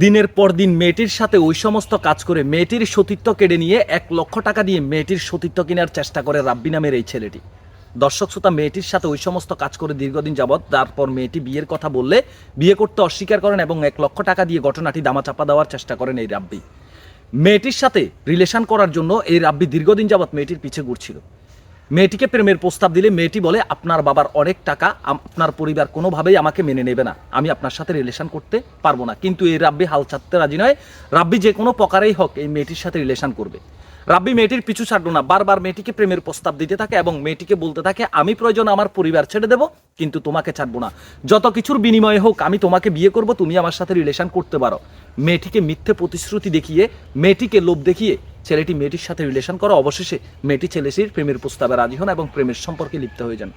দিনের পর দিন মেয়েটির সাথে ওই সমস্ত কাজ করে মেয়েটির সতীত্ব কেড়ে নিয়ে 1 লক্ষ টাকা দিয়ে মেয়েটির সতীত্ব কেনার চেষ্টা করে রাব্বি নামের এই ছেলেটি। দর্শক শ্রোতা, মেয়েটির সাথে ওই সমস্ত কাজ করে দীর্ঘদিন যাবৎ, তারপর মেয়েটি বিয়ের কথা বললে বিয়ে করতে অস্বীকার করেন এবং 1 লক্ষ টাকা দিয়ে ঘটনাটি দামাচাপা দেওয়ার চেষ্টা করেন এই রাব্বি। মেয়েটির সাথে রিলেশন করার জন্য এই রাব্বি দীর্ঘদিন যাবৎ মেয়েটির পিছে ঘুরছিল। মেয়েটিকে প্রেমের প্রস্তাব দিলে মেয়েটি বলে, আপনার বাবার অনেক টাকা, আপনার পরিবার কোনোভাবেই আমাকে মেনে নেবে না, আমি আপনার সাথে রিলেশন করতে পারবো না। কিন্তু এই রাব্বি হাল ছাড়তে রাজি নয়। রাব্বি যে কোনো প্রকারেই হোক এই মেয়েটির সাথে রিলেশন করবে। রাব্বি মেয়েটির পিছু ছাড়লো না, বারবার মেয়েটিকে প্রেমের প্রস্তাব দিতে থাকে এবং মেয়েটিকে বলতে থাকে, আমি প্রয়োজন আমার পরিবার ছেড়ে দেবো, কিন্তু তোমাকে ছাড়বো না। যত কিছুর বিনিময়ে হোক আমি তোমাকে বিয়ে করব, তুমি আমার সাথে রিলেশন করতে পারো। মেয়েটিকে মিথ্যে প্রতিশ্রুতি দেখিয়ে, মেয়েটিকে লোভ দেখিয়ে ছেলেটি মেয়েটির সাথে রিলেশন করে। অবশেষে মেয়েটি ছেলেটির প্রেমের প্রস্তাবে রাজি হন এবং প্রেমের সম্পর্কে লিপ্ত হয়ে যান।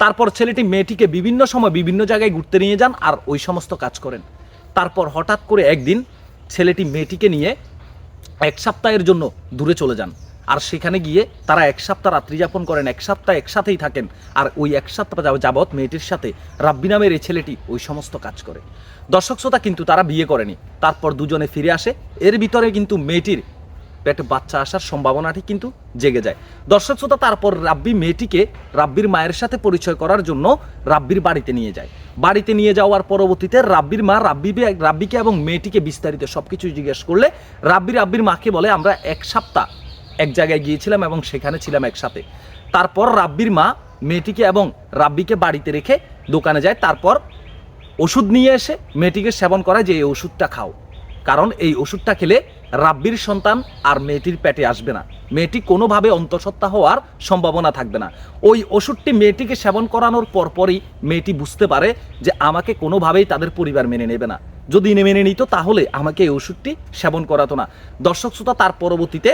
তারপর ছেলেটি মেয়েটিকে বিভিন্ন সময় বিভিন্ন জায়গায় ঘুরতে নিয়ে যান আর ওই সমস্ত কাজ করেন। তারপর হঠাৎ করে একদিন ছেলেটি মেয়েটিকে নিয়ে 1 সপ্তাহের জন্য দূরে চলে যান। আর সেখানে গিয়ে তারা 1 সপ্তাহ রাত্রি যাপন করেন, 1 সপ্তাহ একসাথেই থাকেন। আর ওই 1 সপ্তাহ যাবৎ মেয়েটির সাথে রাব্বি নামের এই ছেলেটি ওই সমস্ত কাজ করে। দর্শক শ্রোতা, কিন্তু তারা বিয়ে করেনি। তারপর দুজনে ফিরে আসে। এর ভিতরে কিন্তু মেয়েটির পেটে বাচ্চা আসার সম্ভাবনাটি কিন্তু জেগে যায়। দর্শক শ্রোতা, তারপর রাব্বি মেয়েটিকে রাব্বির মায়ের সাথে পরিচয় করার জন্য রাব্বির বাড়িতে নিয়ে যায়। বাড়িতে নিয়ে যাওয়ার পরবর্তীতে রাব্বির মা রাব্বিকে এবং মেয়েটিকে বিস্তারিত সবকিছু জিজ্ঞেস করলে রাব্বির মাকে বলে, আমরা 1 সপ্তাহ এক জায়গায় গিয়েছিলাম এবং সেখানে ছিলাম একসাথে। তারপর রাব্বির মা মেয়েটিকে এবং রাব্বিকে বাড়িতে রেখে দোকানে যায়। তারপর ওষুধ নিয়ে এসে মেয়েটিকে সেবন করায় যে এই ওষুধটা খাও, কারণ এই ওষুধটা খেলে রাব্বির সন্তান আর মেয়েটির পেটে আসবে না, মেয়েটি কোনোভাবে অন্তঃসত্ত্বা হওয়ার সম্ভাবনা থাকবে না। ওই ওষুধটি মেয়েটিকে সেবন করানোর পরপরই মেয়েটি বুঝতে পারে যে আমাকে কোনোভাবেই তাদের পরিবার মেনে নেবে না, যদি মেনে নিত তাহলে আমাকে এই ওষুধটি সেবন করাতো না। দর্শক শ্রোতা, তার পরবর্তীতে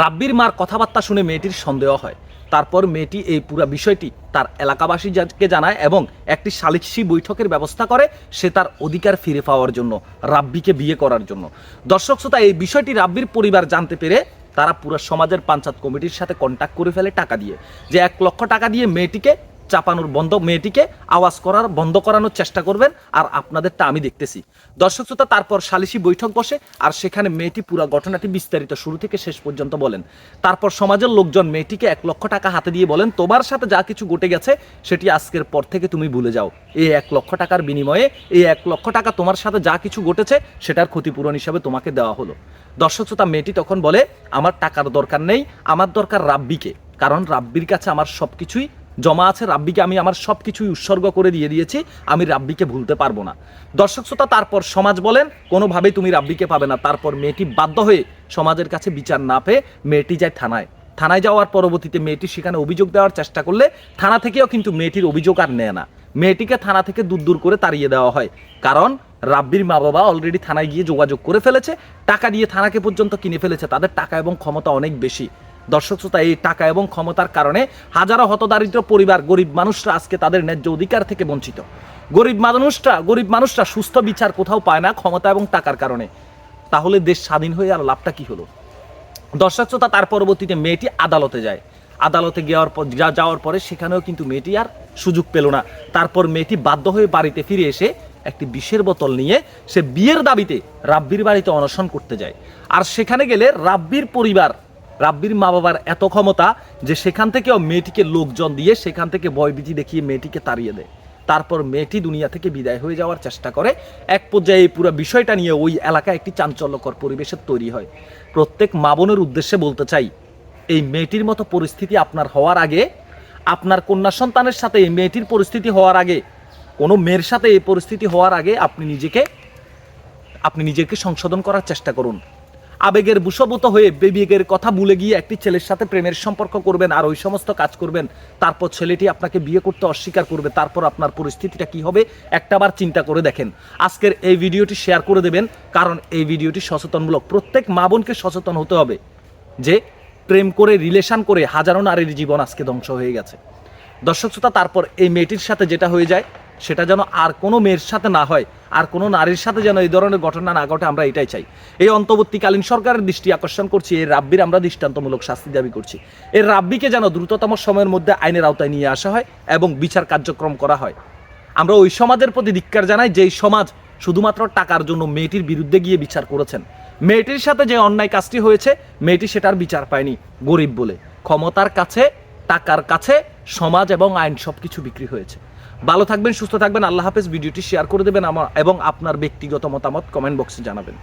রাব্বির মার কথাবার্তা শুনে মেয়েটির সন্দেহ হয়। তারপর মেয়েটি এই পুরো বিষয়টি তার এলাকাবাসীকে জানায় এবং একটি সালিসি বৈঠকের ব্যবস্থা করে সে তার অধিকার ফিরে পাওয়ার জন্য, রাব্বিকে বিয়ে করার জন্য। দর্শক শ্রোতা, এই বিষয়টি রাব্বির পরিবার জানতে পেরে তারা পুরো সমাজের পঞ্চায়েত কমিটির সাথে কন্ট্যাক্ট করে ফেলে টাকা দিয়ে, যে 1 লক্ষ টাকা দিয়ে মেয়েটিকে চাপানোর মেয়েটিকে আওয়াজ করার বন্ধ করানোর চেষ্টা করবেন, আর আপনাদেরটা আমি দেখতেছি। দর্শক শ্রোতা, তারপর সালিসি বৈঠক বসে আর সেখানে মেয়েটি পুরো ঘটনাটি বিস্তারিত শুরু থেকে শেষ পর্যন্ত বলেন। তারপর সমাজের লোকজন মেয়েটিকে 1 লক্ষ টাকা হাতে দিয়ে বলেন, তোমার সাথে যা কিছু ঘটে গেছে সেটি আজকের পর থেকে তুমি ভুলে যাও। এই 1 লক্ষ টাকার বিনিময়ে এই 1 লক্ষ টাকা তোমার সাথে যা কিছু ঘটেছে সেটার ক্ষতিপূরণ হিসাবে তোমাকে দেওয়া হলো। দর্শক শ্রোতা, মেয়েটি তখন বলে, আমার টাকার দরকার নেই, আমার দরকার রাব্বিকে, কারণ রাব্বির কাছে আমার সব কিছুই জমা আছে, রাব্বিকে আমি আমার সব কিছুই উৎসর্গ করে দিয়ে দিয়েছি, আমি রাব্বিকে ভুলতে পারবো না। দর্শক শ্রোতা, তারপর সমাজ বলেন কোনোভাবেই তুমি রাব্বিকে পাবে না। তারপর মেয়েটি বাধ্য হয়ে সমাজের কাছে বিচার না পেয়ে মেয়েটি যায় থানায় যাওয়ার পরবর্তীতে মেয়েটি সেখানে অভিযোগ দেওয়ার চেষ্টা করলে থানা থেকেও কিন্তু মেয়েটির অভিযোগ আর নেয় না, মেয়েটিকে থানা থেকে দূর করে তাড়িয়ে দেওয়া হয়। কারণ রাব্বির মা বাবা অলরেডি থানায় গিয়ে যোগাযোগ করে ফেলেছে, টাকা দিয়ে থানাকে পর্যন্ত কিনে ফেলেছে, তাদের টাকা এবং ক্ষমতা অনেক বেশি। দর্শক শ্রোতা, এই টাকা এবং ক্ষমতার কারণে হাজারো হতদারিদ্র পরিবার, গরিব মানুষরা আজকে তাদের ন্যায্য অধিকার থেকে বঞ্চিত। গরিব মানুষরা সুস্থ বিচার কোথাও পায় না ক্ষমতা এবং টাকার কারণে। তাহলে দেশ স্বাধীন হয়ে আর লাভটা কি হলো? দর্শক শ্রোতা, তার পরবর্তীতে মেয়েটি আদালতে যায়। আদালতে যাওয়ার পরে সেখানেও কিন্তু মেয়েটি আর সুযোগ পেল না। তারপর মেয়েটি বাধ্য হয়ে বাড়িতে ফিরে এসে একটি বিষের বোতল নিয়ে সে বিয়ের দাবিতে রাব্বির বাড়িতে অনশন করতে যায়। আর সেখানে গেলে রাব্বির মা বাবার এত ক্ষমতা যে সেখান থেকেও মেয়েটিকে লোকজন দিয়ে সেখান থেকে ভয়ভীতি দেখিয়ে মেয়েটিকে তাড়িয়ে দেয়। তারপর মেয়েটি দুনিয়া থেকে বিদায় হয়ে যাওয়ার চেষ্টা করে। এক পর্যায়ে এই পুরো বিষয়টা নিয়ে ওই এলাকায় একটি চাঞ্চল্যকর পরিবেশের তৈরি হয়। প্রত্যেক মা বোনের উদ্দেশ্যে বলতে চাই, এই মেয়েটির মতো পরিস্থিতি আপনার হওয়ার আগে, আপনার কন্যা সন্তানের সাথে এই মেয়েটির পরিস্থিতি হওয়ার আগে, কোনো মেয়ের সাথে এই পরিস্থিতি হওয়ার আগে আপনি নিজেকে সংশোধন করার চেষ্টা করুন। আবেগের বশবর্তী হয়ে বিবেকের কথা ভুলে গিয়ে একটি ছেলের সাথে প্রেমের সম্পর্ক করবেন আর ওই সমস্ত কাজ করবেন, তারপর ছেলেটি আপনাকে বিয়ে করতে অস্বীকার করবে, তারপর আপনার পরিস্থিতিটা কি হবে একটাবার চিন্তা করে দেখেন। আজকের এই ভিডিওটি শেয়ার করে দেবেন, কারণ এই ভিডিওটি সচেতনমূলক। প্রত্যেক মা বোনকে সচেতন হতে হবে যে প্রেম করে রিলেশন করে হাজারো নারীর জীবন আজকে ধ্বংস হয়ে গেছে। দর্শক শ্রোতা, তারপর এই মেয়েটির সাথে যেটা হয়ে যায় সেটা যেন আর কোনো মেয়ের সাথে না হয়, আর কোনো নারীর সাথে যেন এই ধরনের ঘটনা না ঘটে, আমরা এটাই চাই। এই অন্তর্বর্তীকালীন সরকারের দৃষ্টি আকর্ষণ করছি, এই রাব্বির আমরা দৃষ্টান্তমূলক শাস্তি দাবি করছি। এই রাব্বিকে যেন দ্রুততম সময়ের মধ্যে আইনের আওতায় নিয়ে আসা হয় এবং বিচার কার্যক্রম করা হয়। আমরা ওই সমাজের প্রতি ধিক্কার জানাই যেই সমাজ শুধুমাত্র টাকার জন্য মেয়েটির বিরুদ্ধে গিয়ে বিচার করেছেন। মেয়েটির সাথে যে অন্যায় কাজটি হয়েছে মেয়েটি সেটার বিচার পায়নি গরিব বলে। ক্ষমতার কাছে, টাকার কাছে সমাজ এবং আইন সবকিছু বিক্রি হয়েছে। ভালো থাকবেন, সুস্থ থাকবেন, আল্লাহ হাফেজ। ভিডিওটি শেয়ার করে দেবেন এবং আপনার ব্যক্তিগত মতামত কমেন্ট বক্সে জানাবেন।